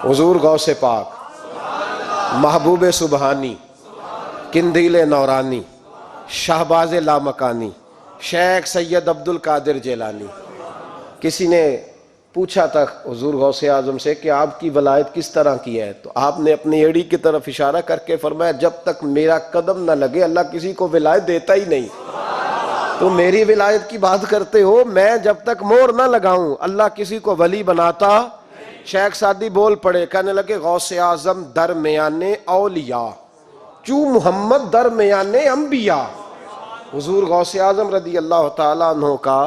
حضور غوث پاک، محبوب سبحانی، قندیل نورانی، شہباز لامکانی، شیخ سید عبد القادر جیلانی۔ کسی نے پوچھا تھا حضور غوث اعظم سے کہ آپ کی ولایت کس طرح کی ہے، تو آپ نے اپنی ایڑی کی طرف اشارہ کر کے فرمایا جب تک میرا قدم نہ لگے اللہ کسی کو ولایت دیتا ہی نہیں۔ تو میری ولایت کی بات کرتے ہو، میں جب تک مور نہ لگاؤں اللہ کسی کو ولی بناتا۔ شیخ سعدی بول پڑے، کہنے لگے غوث اعظم درمیان اولیاء چوں محمد درمیان انبیاء۔ حضور غوث اعظم رضی اللہ تعالیٰ عنہ کا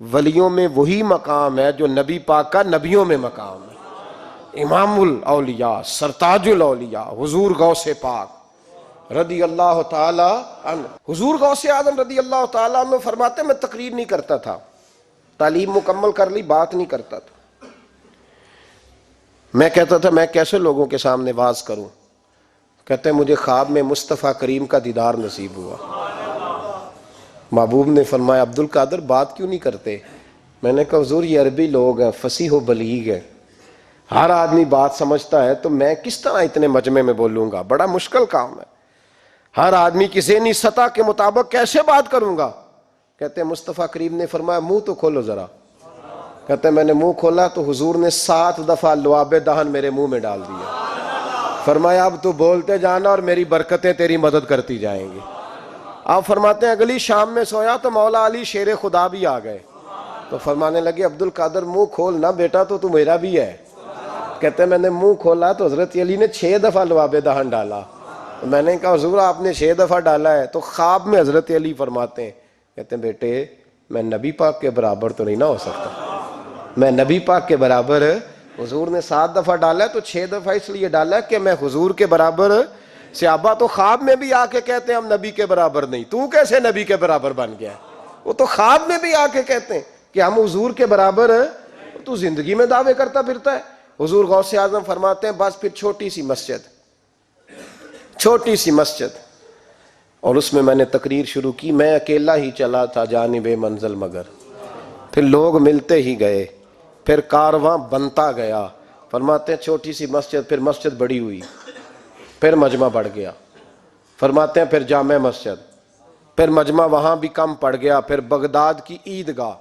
ولیوں میں وہی مقام ہے جو نبی پاک کا نبیوں میں مقام ہے۔ امام الاولیاء، سرتاج الاولیاء حضور غوث پاک رضی اللہ تعالی عنہ۔ حضور غوث اعظم رضی اللہ تعالی عنہ فرماتے میں تقریر نہیں کرتا تھا، تعلیم مکمل کر لی بات نہیں کرتا تھا۔ میں کہتا تھا میں کیسے لوگوں کے سامنے واز کروں؟ کہتے ہیں مجھے خواب میں مصطفیٰ کریم کا دیدار نصیب ہوا۔ محبوب نے فرمایا عبد القادر بات کیوں نہیں کرتے؟ میں نے کہا حضور یہ عربی لوگ ہیں، فصیح و بلیغ ہیں، ہر آدمی بات سمجھتا ہے، تو میں کس طرح اتنے مجمع میں بولوں گا؟ بڑا مشکل کام ہے، ہر آدمی کی ذہنی سطح کے مطابق کیسے بات کروں گا؟ کہتے ہیں مصطفیٰ کریم نے فرمایا منہ تو کھولو ذرا۔ کہتے ہیں میں نے منہ کھولا تو حضور نے 7 دفعہ لعاب دہن میرے منہ میں ڈال دیا۔ فرمایا اب تو بولتے جانا اور میری برکتیں تیری مدد کرتی جائیں گی۔ آپ فرماتے ہیں اگلی شام میں سویا تو مولا علی شیر خدا بھی آ گئے، تو فرمانے لگے عبد القادر منہ کھول نا بیٹا، تو میرا بھی ہے۔ کہتے ہیں میں نے منہ کھولا تو حضرت علی نے 6 دفعہ لعاب دہن ڈالا۔ میں نے کہا حضور آپ نے 6 دفعہ ڈالا ہے، تو خواب میں حضرت علی فرماتے ہیں، کہتے ہیں بیٹے میں نبی پاک کے برابر تو نہیں نہ ہو سکتا، میں نبی پاک کے برابر، حضور نے 7 دفعہ ڈالا ہے تو 6 دفعہ اس لیے ڈالا ہے کہ میں حضور کے برابر۔ صحابہ تو خواب میں بھی آ کے کہتے ہیں ہم نبی کے برابر نہیں، تو کیسے نبی کے برابر بن گیا؟ وہ تو خواب میں بھی آ کے کہتے ہیں کہ ہم حضور کے برابر ہیں، تو زندگی میں دعوے کرتا پھرتا ہے۔ حضور غوث اعظم فرماتے ہیں بس پھر چھوٹی سی مسجد، اور اس میں نے تقریر شروع کی، میں اکیلا ہی چلا تھا جانب منزل مگر، پھر لوگ ملتے ہی گئے، پھر کارواں بنتا گیا۔ فرماتے ہیں چھوٹی سی مسجد، پھر مسجد بڑی ہوئی، پھر مجمع بڑھ گیا۔ فرماتے ہیں پھر جامع مسجد، پھر مجمع وہاں بھی کم پڑ گیا، پھر بغداد کی عیدگاہ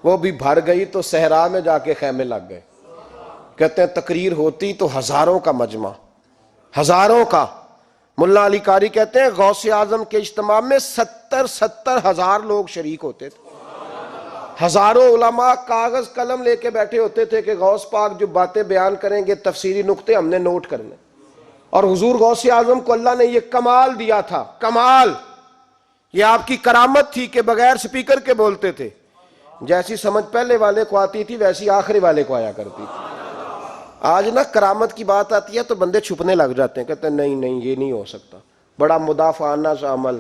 وہ بھی بھر گئی تو صحرا میں جا کے خیمے لگ گئے۔ کہتے ہیں تقریر ہوتی تو ہزاروں کا مجمع، ہزاروں کا۔ ملا علی قاری کہتے ہیں غوث اعظم کے اجتماع میں 70 ہزار لوگ شریک ہوتے تھے، ہزاروں علماء کاغذ قلم لے کے بیٹھے ہوتے تھے کہ غوث پاک جو باتیں بیان کریں گے تفسیری نقطے ہم نے نوٹ کرنے۔ اور حضور غوث اعظم کو اللہ نے یہ کمال دیا تھا، کمال، یہ آپ کی کرامت تھی کہ بغیر سپیکر کے بولتے تھے، جیسی سمجھ پہلے والے کو آتی تھی ویسی آخری والے کو آیا کرتی تھی۔ آج نا کرامت کی بات آتی ہے تو بندے چھپنے لگ جاتے ہیں، کہتے ہیں نہیں یہ نہیں ہو سکتا، بڑا مدافعانہ سا عمل،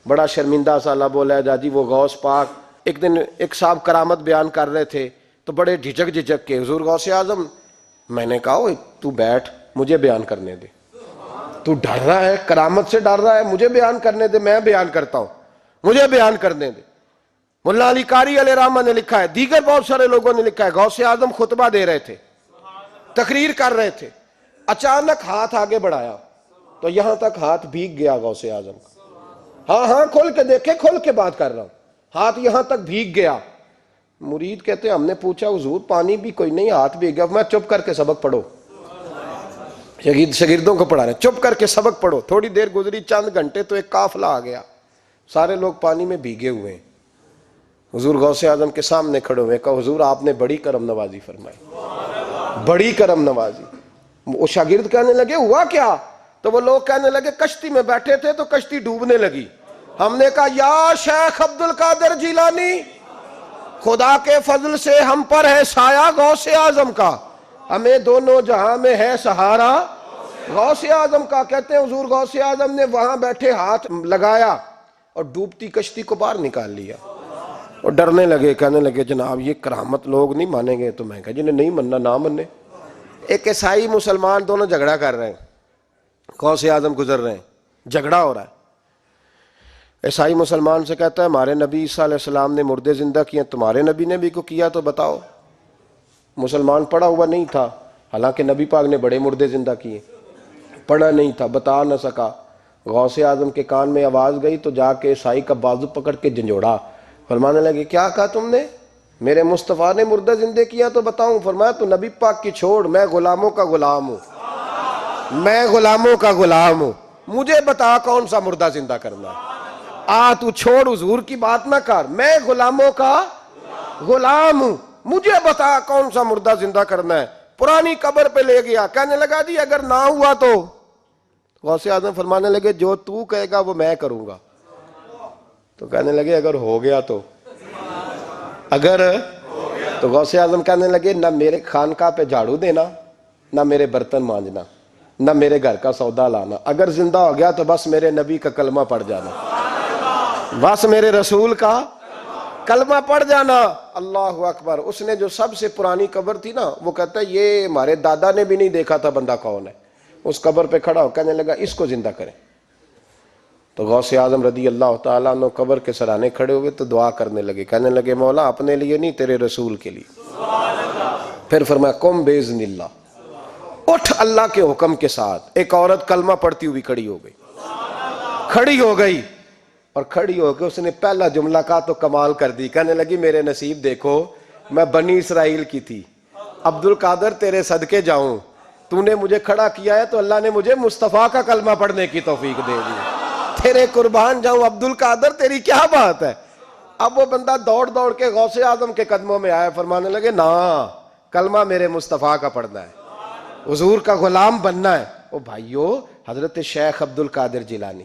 بڑا شرمندہ سا لب بولا ہے جاجی وہ غوث پاک۔ ایک دن ایک صاحب کرامت بیان کر رہے تھے تو بڑے جھجک کے حضور غوث اعظم، میں نے کہا تو بیٹھ مجھے بیان کرنے دے، تو ڈر رہا ہے کرامت سے ڈر رہا ہے، مجھے بیان کرنے دے، میں بیان کرتا ہوں، مجھے بیان کرنے دے۔ ملا علی قاری علیہ رحمہ نے لکھا ہے، دیگر بہت سارے لوگوں نے لکھا ہے، غوث اعظم خطبہ دے رہے تھے، تقریر کر رہے تھے، اچانک ہاتھ آگے بڑھایا تو یہاں تک ہاتھ بھیگ گیا غوث اعظم کا۔ ہاں کھول کے دیکھے، کھول کے بات کر رہا ہوں، ہاتھ یہاں تک بھیگ گیا۔ مرید کہتے ہیں ہم نے پوچھا حضور پانی بھی کوئی نہیں، ہاتھ بھیگ گیا۔ میں چپ کر کے سبق پڑھو، شاگردوں کو پڑھا رہے ہیں، چپ کر کے سبق پڑھو۔ تھوڑی دیر گزری، چند گھنٹے تو ایک قافلہ آ گیا، سارے لوگ پانی میں بھیگے ہوئے ہیں۔ حضور غوث اعظم کے سامنے کھڑے ہوئے، کہا حضور آپ نے بڑی کرم نوازی فرمائی، بڑی کرم نوازی۔ وہ شاگرد کہنے لگے ہوا کیا؟ تو وہ لوگ کہنے لگے کشتی میں بیٹھے تھے تو کشتی ڈوبنے لگی، ہم نے کہا یا شیخ عبد القادر جیلانی، خدا کے فضل سے ہم پر ہے سایہ غوث اعظم کا، ہمیں دونوں جہاں میں ہے سہارا غوث اعظم کا۔ کہتے ہیں حضور غوث اعظم نے وہاں بیٹھے ہاتھ لگایا اور ڈوبتی کشتی کو باہر نکال لیا، اور ڈرنے لگے، کہنے لگے جناب یہ کرامت لوگ نہیں مانیں گے۔ تو میں کہا جنہیں نہیں مننا نہ مننے۔ ایک عیسائی مسلمان دونوں جھگڑا کر رہے ہیں، غوث اعظم گزر رہے ہیں، جھگڑا ہو رہا ہے۔ عیسائی مسلمان سے کہتا ہے ہمارے نبی عیسیٰ علیہ السلام نے مردے زندہ کیے، تمہارے نبی نے بھی کو کیا تو بتاؤ۔ مسلمان پڑھا ہوا نہیں تھا، حالانکہ نبی پاک نے بڑے مردے زندہ کیے، پڑھا نہیں تھا، بتا نہ سکا۔ غوث اعظم کے کان میں آواز گئی تو جا کے عیسائی کا بازو پکڑ کے جھنجھوڑا، فرمانے لگے کیا کہا تم نے؟ میرے مصطفیٰ نے مردہ زندے کیا تو بتاؤں؟ فرمایا تو نبی پاک کی چھوڑ، میں غلاموں کا غلام ہوں، میں غلاموں کا غلام ہوں، مجھے بتا کون سا مردہ زندہ کرنا ہے۔ تو چھوڑ حضور کی بات نہ کر، میں غلاموں کا غلام ہوں، مجھے بتا کون سا مردہ زندہ کرنا ہے۔ پرانی قبر پہ لے گیا، کہنے لگا جی اگر نہ ہوا تو؟ غوث اعظم فرمانے لگے جو تو کہے گا وہ میں کروں گا۔ تو کہنے لگے اگر ہو گیا تو؟ اگر تو غوث اعظم کہنے لگے نہ میرے خانقاہ پہ جھاڑو دینا، نہ میرے برتن مانجنا، نہ میرے گھر کا سودا لانا، اگر زندہ ہو گیا تو بس میرے نبی کا کلمہ پڑھ جانا، بس میرے رسول کا کلمہ پڑھ جانا۔ اللہ اکبر۔ اس نے جو سب سے پرانی قبر تھی نا، وہ کہتا ہے یہ ہمارے دادا نے بھی نہیں دیکھا تھا بندہ کون ہے۔ اس قبر پہ کھڑا ہو کہنے لگا اس کو زندہ کریں۔ تو غوث اعظم رضی اللہ تعالیٰ عنہ قبر کے سرانے کھڑے ہوئے تو دعا کرنے لگے، کہنے لگے مولا اپنے لیے نہیں، تیرے رسول کے لیے۔ پھر فرمایا قم باذن اللہ، اٹھ اللہ کے حکم کے ساتھ۔ ایک عورت کلمہ پڑھتی ہوئی کھڑی ہو گئی، کھڑی ہو گئی، اور کھڑی ہو کے اس نے پہلا جملہ کہا تو کمال کر دی، کہنے لگی میرے نصیب دیکھو، میں بنی اسرائیل کی تھی، عبد القادر تیرے صدقے جاؤں، تو نے مجھے کھڑا کیا ہے تو اللہ نے مجھے مصطفیٰ کا کلمہ پڑھنے کی توفیق دے دی، تیرے قربان جاؤں عبد القادر، تیری کیا بات ہے۔ اب وہ بندہ دوڑ دوڑ کے غوث اعظم کے قدموں میں آیا، فرمانے لگے نا کلمہ میرے مصطفیٰ کا پڑھنا ہے، حضور کا غلام بننا ہے۔ او بھائیو، حضرت شیخ عبد القادر جیلانی،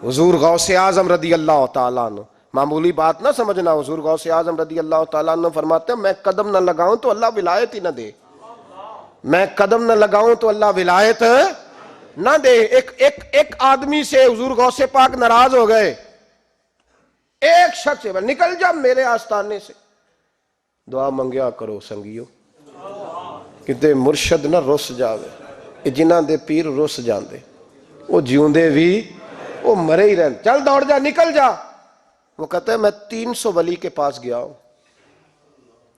حضور غوث اعظم رضی اللہ تعالیٰ عنہ، معمولی بات نہ سمجھنا، حضور غوث اعظم رضی اللہ تعالیٰ عنہ فرماتے ہیں میں قدم نہ لگاؤں تو اللہ ولایت ہی نہ دے، میں قدم نہ لگاؤں تو اللہ ولایت نہ دے۔ ایک آدمی سے حضور غوث پاک ناراض ہو گئے، ایک شخص سے، نکل جا میرے آستانے سے۔ دعا منگیا کرو سنگیو، کتے مرشد نہ رس جاوے، جنہاں دے پیر رس جاندے، وہ جیوندے بھی وہ مرے ہی رہن، چل دوڑ جا، نکل جا۔ وہ کہتا ہے میں 300 ولی کے پاس گیا ہوں،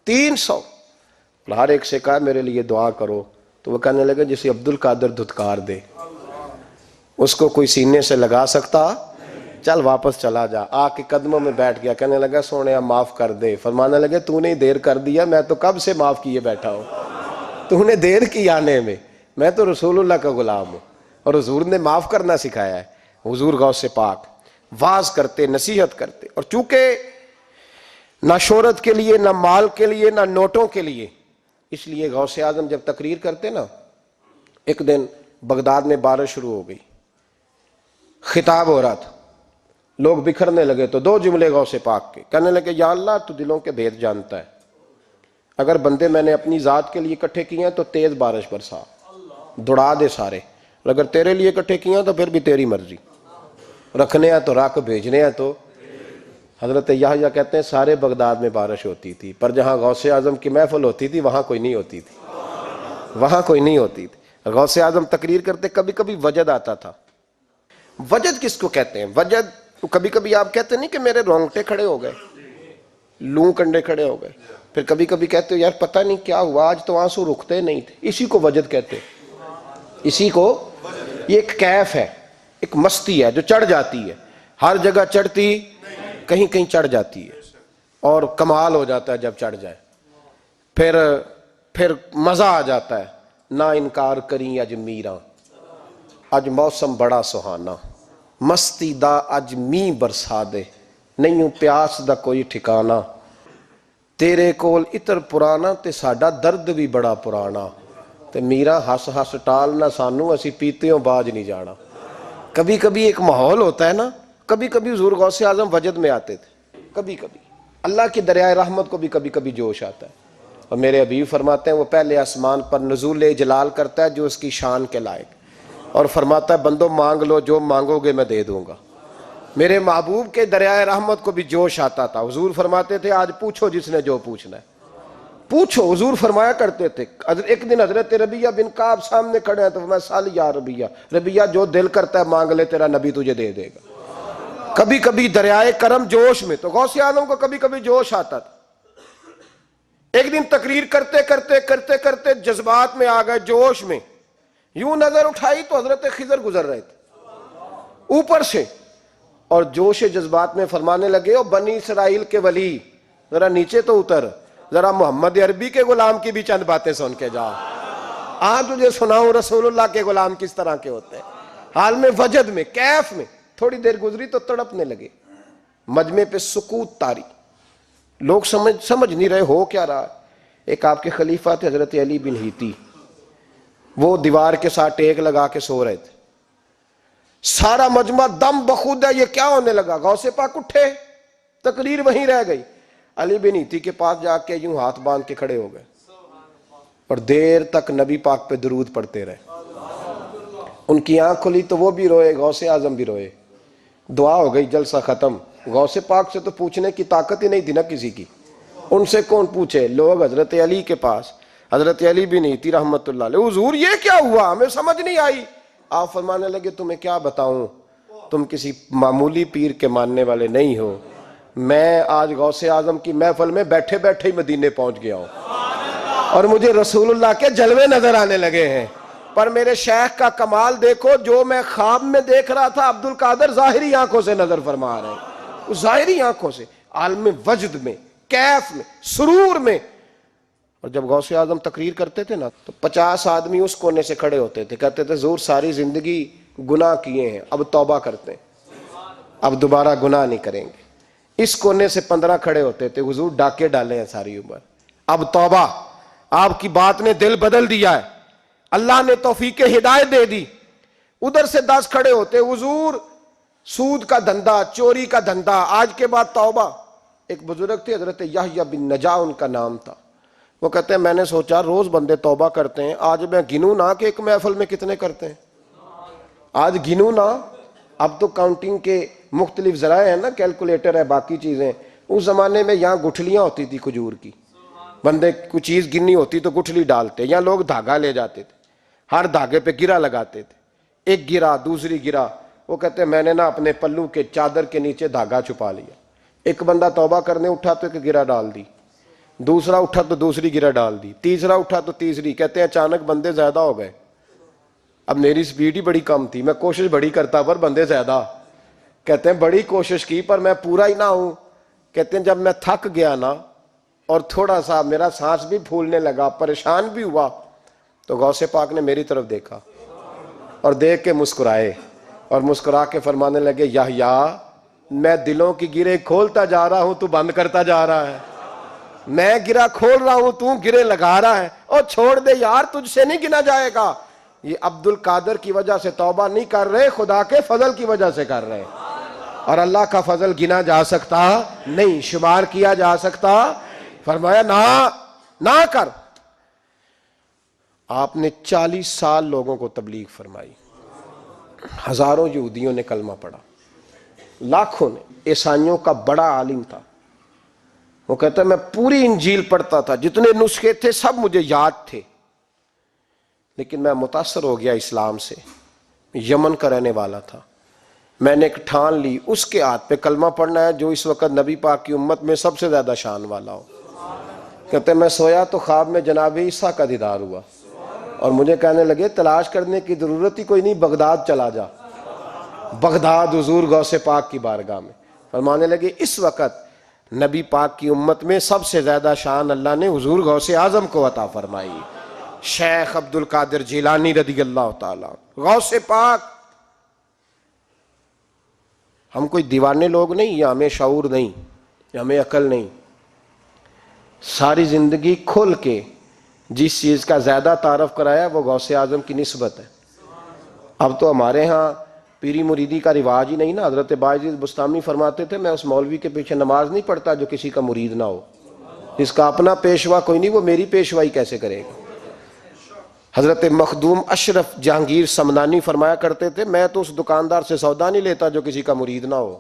300، ہر ایک سے کہا میرے لیے دعا کرو، تو وہ کہنے لگا جسے عبد القادر دھتکار دے اس کو کوئی سینے سے لگا سکتا؟ چل واپس چلا جا۔ آ کے قدموں میں بیٹھ گیا، کہنے لگا سونیا معاف کر دے۔ فرمانے لگے تو نے دیر کر دیا، میں تو کب سے معاف کیے بیٹھا ہوں، تو نے دیر کی آنے میں تو رسول اللہ کا غلام ہوں، اور حضور نے معاف کرنا سکھایا ہے۔ حضور غوث پاک واز کرتے، نصیحت کرتے، اور چونکہ نہ شہرت کے لیے، نہ مال کے لیے، نہ نوٹوں کے لیے، اس لیے غوث اعظم جب تقریر کرتے نا، ایک دن بغداد میں بارش شروع ہو گئی، خطاب ہو رہا تھا، لوگ بکھرنے لگے تو 2 جملے غوث پاک کے، کہنے لگے یا اللہ تو دلوں کے بھید جانتا ہے، اگر بندے میں نے اپنی ذات کے لیے اکٹھے کیے ہیں تو تیز بارش برسا، دوڑا دے سارے، اگر تیرے لیے اکٹھے کیے ہیں تو پھر بھی تیری مرضی، رکھنے ہیں تو رکھ، بھیجنے ہیں تو۔ حضرت یحییٰ کہتے ہیں سارے بغداد میں بارش ہوتی تھی، پر جہاں غوث اعظم کی محفل ہوتی تھی وہاں کوئی نہیں ہوتی تھی، وہاں کوئی نہیں ہوتی تھی۔ غوث اعظم تقریر کرتے، کبھی کبھی وجد آتا تھا۔ وجد کس کو کہتے ہیں؟ وجد کبھی کبھی آپ کہتے نہیں کہ میرے رونگٹے کھڑے ہو گئے، لوں کنڈے کھڑے ہو گئے، پھر کبھی کبھی کہتے ہو یار پتہ نہیں کیا ہوا آج تو آنسو رکتے نہیں تھے، اسی کو وجد کہتے ہیں۔ اسی کو، یہ ایک کیف ہے، ایک مستی ہے جو چڑھ جاتی ہے، ہر جگہ چڑھتی کہیں کہیں چڑھ جاتی ہے، اور کمال ہو جاتا ہے جب چڑھ جائے، پھر مزہ آ جاتا ہے۔ نہ انکار کریں اج میراں، اج موسم بڑا سہانا، مستی دا اج می برسا دے، نہیں پیاس دا کوئی ٹھکانا، تیرے کول اتر پرانا تے ساڈا درد بھی بڑا پرانا، تے میرا ہس ہس ٹال نہ سانو، اسی پیتیوں باج نہیں جانا۔ کبھی کبھی ایک ماحول ہوتا ہے نا، کبھی کبھی حضور غوث اعظم وجد میں آتے تھے، کبھی کبھی اللہ کی دریائے رحمت کو بھی کبھی کبھی جوش آتا ہے، اور میرے حبیب فرماتے ہیں وہ پہلے آسمان پر نزول جلال کرتا ہے جو اس کی شان کے لائق، اور فرماتا ہے بندو مانگ لو جو مانگو گے میں دے دوں گا۔ میرے محبوب کے دریائے رحمت کو بھی جوش آتا تھا، حضور فرماتے تھے آج پوچھو جس نے جو پوچھنا ہے پوچھو۔ حضور فرمایا کرتے تھے، ایک دن حضرت ربیہ بن کعب سامنے کھڑے ہیں تو میں سال یا ربیہ، ربیہ جو دل کرتا ہے مانگ لے تیرا نبی تجھے دے دے گا۔ کبھی کبھی دریائے کرم جوش میں، تو غوث اعظم کو کبھی کبھی جوش آتا تھا، ایک دن تقریر کرتے کرتے کرتے کرتے جذبات میں آ گئے، جوش میں، یوں نظر اٹھائی تو حضرت خضر گزر رہے تھے اوپر سے، اور جوش جذبات میں فرمانے لگے، او بنی اسرائیل کے ولی ذرا نیچے تو اتر، ذرا محمد عربی کے غلام کی بھی چند باتیں سن کے جا، تجھے سناؤں رسول اللہ کے غلام کس طرح کے ہوتے ہیں۔ حال میں وجد میں کیف میں تھوڑی دیر گزری تو تڑپنے لگے، مجمع پہ سکوت طاری، لوگ سمجھ نہیں رہے ہو کیا رہا۔ ایک آپ کے خلیفہ تھے حضرت علی بن ہیتی، وہ دیوار کے ساتھ ٹیک لگا کے سو رہے تھے، سارا مجمع دم بخود ہے، یہ کیا ہونے لگا؟ غوث پاک اٹھے، تقریر وہیں رہ گئی، علی بن ہیتی کے پاس جا کے یوں ہاتھ باندھ کے کھڑے ہو گئے اور دیر تک نبی پاک پہ درود پڑھتے رہے۔ ان کی آنکھ کھلی تو وہ بھی روئے، غوث اعظم بھی روئے، دعا ہو گئی، جلسہ ختم۔ غوث پاک سے تو پوچھنے کی طاقت ہی نہیں تھی نا کسی کی، ان سے کون پوچھے؟ لوگ حضرت علی کے پاس، حضرت علی بھی نہیں تھی رحمت اللہ علیہ، حضور یہ کیا ہوا، ہمیں سمجھ نہیں آئی۔ آپ فرمانے لگے، تمہیں کیا بتاؤں، تم کسی معمولی پیر کے ماننے والے نہیں ہو، میں آج غوث اعظم کی محفل میں بیٹھے بیٹھے ہی مدینے پہنچ گیا ہوں اور مجھے رسول اللہ کے جلوے نظر آنے لگے ہیں، پر میرے شیخ کا کمال دیکھو، جو میں خواب میں دیکھ رہا تھا عبد القادر ظاہری آنکھوں سے نظر فرما رہے ہیں، ظاہری آنکھوں سے، عالم وجد میں، کیف میں، سرور میں۔ اور جب غوث اعظم تقریر کرتے تھے نا تو 50 آدمی اس کونے سے کھڑے ہوتے تھے، کہتے تھے حضور ساری زندگی گناہ کیے ہیں، اب توبہ کرتے ہیں، اب دوبارہ گناہ نہیں کریں گے۔ اس کونے سے 15 کھڑے ہوتے تھے، حضور ڈاکے ڈالے ہیں ساری عمر، اب توبہ، آپ کی بات نے دل بدل دیا ہے، اللہ نے توفیق ہدایت دے دی۔ ادھر سے 10 کھڑے ہوتے، حضور سود کا دھندا، چوری کا دھندا، آج کے بعد توبہ۔ ایک بزرگ تھے حضرت یحییٰ بن نجا ان کا نام تھا، وہ کہتے ہیں میں نے سوچا روز بندے توبہ کرتے ہیں، آج میں گنوں نہ کہ ایک محفل میں کتنے کرتے ہیں، آج گنوں نہ۔ اب تو کاؤنٹنگ کے مختلف ذرائع ہیں نا، کیلکولیٹر ہے، باقی چیزیں، اس زمانے میں یہاں گٹھلیاں ہوتی تھی کھجور کی، بندے کوئی چیز گننی ہوتی تو گٹھلی ڈالتے، یا لوگ دھاگا لے جاتے تھے، ہر دھاگے پہ گرہ لگاتے تھے، ایک گرہ دوسری گرہ، وہ کہتے ہیں میں نے نا اپنے پلو کے چادر کے نیچے دھاگا چھپا لیا، ایک بندہ توبہ کرنے اٹھا تو ایک گرہ ڈال دی، دوسرا اٹھا تو دوسری گرہ ڈال دی، تیسرا اٹھا تو تیسری، کہتے ہیں اچانک بندے زیادہ ہو گئے، اب میری سپیڈ ہی بڑی کم تھی، میں کوشش بڑی کرتا پر بندے زیادہ، کہتے ہیں بڑی کوشش کی پر میں پورا ہی نہ ہوں، کہتے ہیں جب میں تھک گیا نا اور تھوڑا سا میرا سانس بھی پھولنے لگا، پریشان بھی ہوا، تو غوث پاک نے میری طرف دیکھا اور دیکھ کے مسکرائے اور مسکرا کے فرمانے لگے، یحییٰ میں دلوں کی گرے کھولتا جا رہا ہوں، تو بند کرتا جا رہا ہے، میں گرہ کھول رہا ہوں، تو گرے لگا رہا ہے، اور چھوڑ دے یار، تجھ سے نہیں گنا جائے گا۔ یہ عبد القادر کی وجہ سے توبہ نہیں کر رہے، خدا کے فضل کی وجہ سے کر رہے، اور اللہ کا فضل گنا جا سکتا نہیں، شمار کیا جا سکتا۔ فرمایا نہ کر۔ آپ نے 40 سال لوگوں کو تبلیغ فرمائی، ہزاروں یہودیوں نے کلمہ پڑھا، لاکھوں نے، عیسائیوں کا بڑا عالم تھا، وہ کہتا ہے میں پوری انجیل پڑھتا تھا، جتنے نسخے تھے سب مجھے یاد تھے، لیکن میں متاثر ہو گیا اسلام سے، یمن کا رہنے والا تھا، میں نے ایک ٹھان لی اس کے ہاتھ پہ کلمہ پڑھنا ہے جو اس وقت نبی پاک کی امت میں سب سے زیادہ شان والا ہو۔ کہتے ہیں میں سویا تو خواب میں جناب عیسیٰ کا دیدار ہوا، اور مجھے کہنے لگے تلاش کرنے کی ضرورت ہی کوئی نہیں، بغداد چلا جا، بغداد حضور غوث پاک کی بارگاہ میں، فرمانے لگے اس وقت نبی پاک کی امت میں سب سے زیادہ شان اللہ نے حضور غوث اعظم کو عطا فرمائی، شیخ عبد القادر جیلانی رضی اللہ تعالیٰ، غوث پاک۔ ہم کوئی دیوانے لوگ نہیں، یا ہمیں شعور نہیں، یا ہمیں عقل نہیں، ساری زندگی کھل کے جس چیز کا زیادہ تعارف کرایا وہ غوث اعظم کی نسبت ہے۔ اب تو ہمارے ہاں پیری مریدی کا رواج ہی نہیں نا، حضرت باعزید بستامی فرماتے تھے میں اس مولوی کے پیچھے نماز نہیں پڑھتا جو کسی کا مرید نہ ہو، اس کا اپنا پیشوا کوئی نہیں، وہ میری پیشوائی کیسے کرے گا۔ حضرت مخدوم اشرف جہانگیر سمنانی فرمایا کرتے تھے میں تو اس دکاندار سے سودا نہیں لیتا جو کسی کا مرید نہ ہو،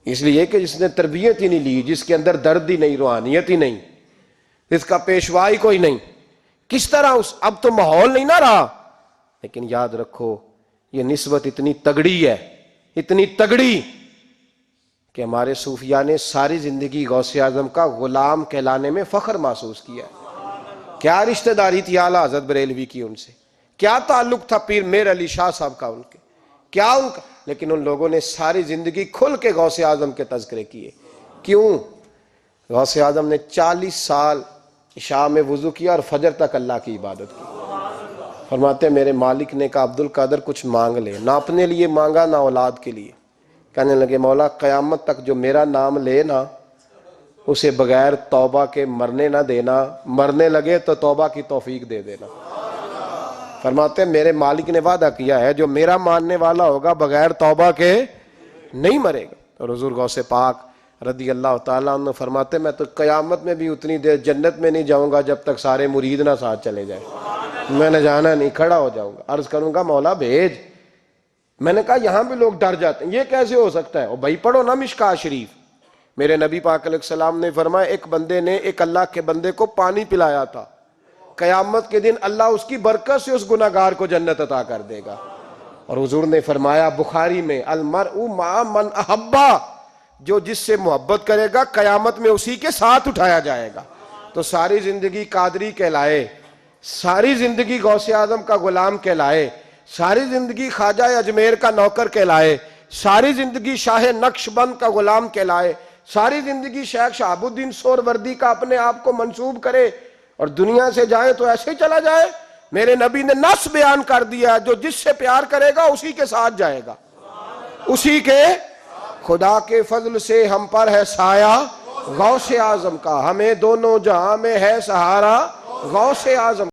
اس لیے کہ جس نے تربیت ہی نہیں لی، جس کے اندر درد ہی نہیں، روحانیت ہی نہیں، اس کا پیشوا ہی کوئی نہیں، کس طرح اب تو ماحول نہیں نہ رہا۔ لیکن یاد رکھو یہ نسبت اتنی تگڑی ہے، اتنی تگڑی کہ ہمارے صوفیاء نے ساری زندگی غوث اعظم کا غلام کہلانے میں فخر محسوس کیا ہے۔ کیا رشتہ داری تھی اعلیٰ حضرت بریلوی کی ان سے، کیا تعلق تھا پیر میر علی شاہ صاحب کا ان کے، کیا ان کا، لیکن ان لوگوں نے ساری زندگی کھل کے غوث اعظم کے تذکرے کیے۔ کیوں؟ غوث اعظم نے 40 سال عشاء میں وضو کیا اور فجر تک اللہ کی عبادت کی۔ فرماتے ہیں میرے مالک نے کہا عبد القادر کچھ مانگ لے، نہ اپنے لیے مانگا نہ اولاد کے لیے۔ کہنے لگے مولا قیامت تک جو میرا نام لے نا اسے بغیر توبہ کے مرنے نہ دینا، مرنے لگے تو توبہ کی توفیق دے دینا۔ فرماتے ہیں میرے مالک نے وعدہ کیا ہے جو میرا ماننے والا ہوگا بغیر توبہ کے نہیں مرے گا۔ اور حضور غوث پاک رضی اللہ تعالیٰ عنہ فرماتے ہیں میں تو قیامت میں بھی اتنی دیر جنت میں نہیں جاؤں گا جب تک سارے مرید نہ ساتھ چلے جائیں، میں نے جانا نہیں، کھڑا ہو جاؤں گا، عرض کروں گا مولا بھیج۔ میں نے کہا یہاں بھی لوگ ڈر جاتے ہیں، یہ کیسے ہو سکتا ہے؟ اور بھائی پڑھو نا مشکاہ شریف، میرے نبی پاک علیہ السلام نے فرمایا ایک بندے نے ایک اللہ کے بندے کو پانی پلایا تھا، قیامت کے دن اللہ اس کی برکت سے اس گناہگار کو جنت عطا کر دے گا۔ اور حضور نے فرمایا بخاری میں المرء مع من احبا، جو جس سے محبت کرے گا قیامت میں اسی کے ساتھ اٹھایا جائے گا۔ تو ساری زندگی قادری کہلائے، ساری زندگی غوث اعظم کا غلام کہلائے، ساری زندگی خواجہ اجمیر کا نوکر کہلائے، ساری زندگی شاہ نقش بند کا غلام کہلائے، ساری زندگی شیخ شہاب الدین سہروردی کا اپنے آپ کو منسوب کرے اور دنیا سے جائے تو ایسے ہی چلا جائے؟ میرے نبی نے نص بیان کر دیا جو جس سے پیار کرے گا اسی کے ساتھ جائے گا، اسی کے۔ خدا کے فضل سے ہم پر ہے سایہ غوث اعظم کا، ہمیں دونوں جہاں میں ہے سہارا غوث اعظم